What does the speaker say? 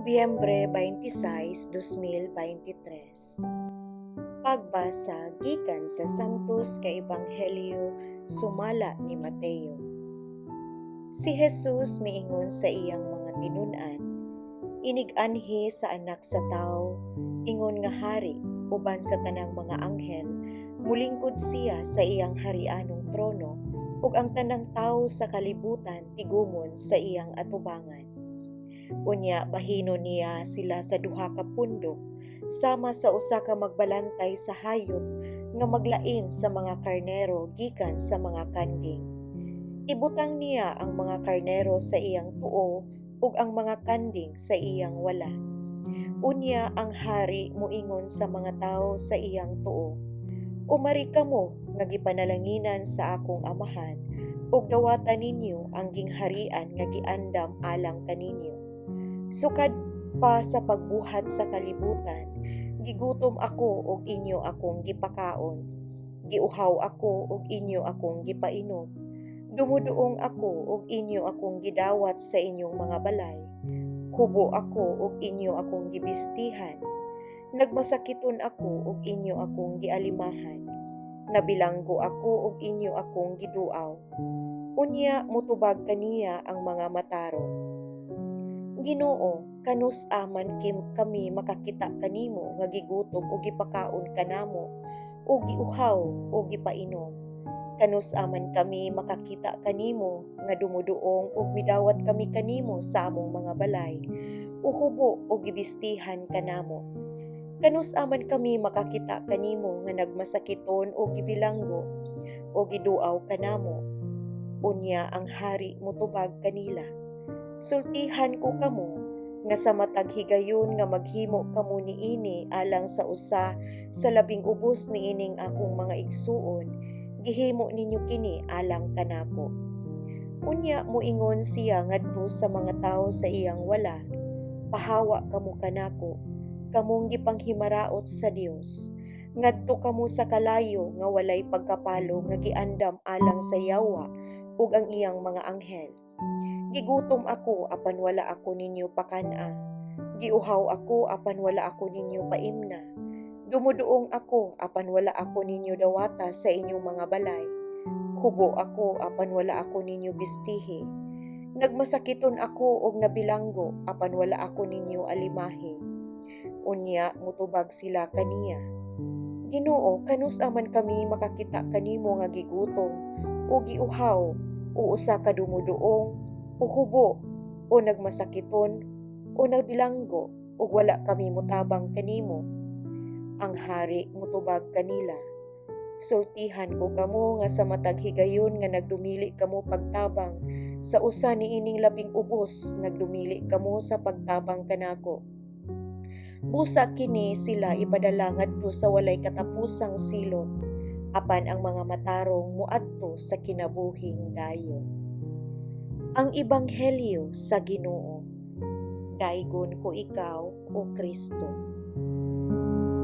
Nobyembre 26, 2023. Pagbasa gikan sa Santos ka Ebanghelyo sumala ni Mateo. Si Jesus miingon sa iyang mga tinun-an, inig-anhi sa anak sa tao, ingon nga hari uban sa tanang mga anghel, mulingkod siya sa iyang harianong trono, ug ang tanang tao sa kalibutan tigumon sa iyang atubangan. Unya bahino niya sila sa duha ka pundok, sama sa usa ka magbalantay sa hayop nga maglain sa mga karnero gikan sa mga kanding. Ibutang niya ang mga karnero sa iyang tuo ug ang mga kanding sa iyang wala. Unya ang hari moingon sa mga tawo sa iyang tuo, umari kamo nga gipanalanginan sa akong amahan, ug dawatan ninyo ang gingharian nga giandam alang kaninyo. Sukad pa sa pagbuhat sa kalibutan, gigutom ako ug inyo akong gipakaon. Giuhaw ako ug inyo akong gipainom. Dumuduong ako ug inyo akong gidawat sa inyong mga balay. Hubo ako ug inyo akong gibistihan. Nagmasakiton ako ug inyo akong gialimahan. Nabilanggo ako ug inyo akong giduaw. Unya motubag kaniya ang mga matarong, Ginoo, kanus aman kami makakita kanimo nga gigutom o gipakaon kanamo, o giuhaw o gipainom. Kanus aman kami makakita kanimo nga dumuduong ug midawat kami kanimo sa among mga balay, o hubo o gibistihan kanamo. Kanus aman kami makakita kanimo nga nagmasakiton o gibilanggo o giduaw kanamo. Unya ang hari motubag kanila, sultihan ko kamo nga sa matag higayon nga maghimo kamo niini alang sa usa sa labing ubos niining akong mga igsuon, gihimo ninyo kini alang kanako. Unya moingon siya ngadto sa mga tawo sa iyang wala, pahawa kamo kanako, kamong gipanghimaraot sa Dios. Ngadto kamo sa kalayo nga walay pagkapalo nga giandam alang sa yawa ug ang iyang mga anghel. Gigutom ako apan wala ako ninyo pakana. Giuhaw ako apan wala ako ninyo paimna. Dumuduong ako apan wala ako ninyo dawata sa inyong mga balay. Hubo ako apan wala ako ninyo bistihi. Nagmasakiton ako og nabilanggo apan wala ako ninyo alimahi. Unya mutubag sila kaniya, Ginoo, kanus aman kami makakita kanimo nga gigutom o giuhaw o usa ka dumuduong o hubo o nagmasakiton o nagbilanggo ug wala kami mutabang kanimo. Ang hari mutubag kanila, sultihan ko kamo nga sa matag higayon nga nagdumili kamo pagtabang sa usa niining labing ubos, nagdumili kamo sa pagtabang kanako. Busa kini sila ipadala ngadto sa walay katapusang silot, apan ang mga matarong muadto sa kinabuhing dayon. Ang Ebanghelyo sa Ginoo. Daigon ko ikaw, O Kristo.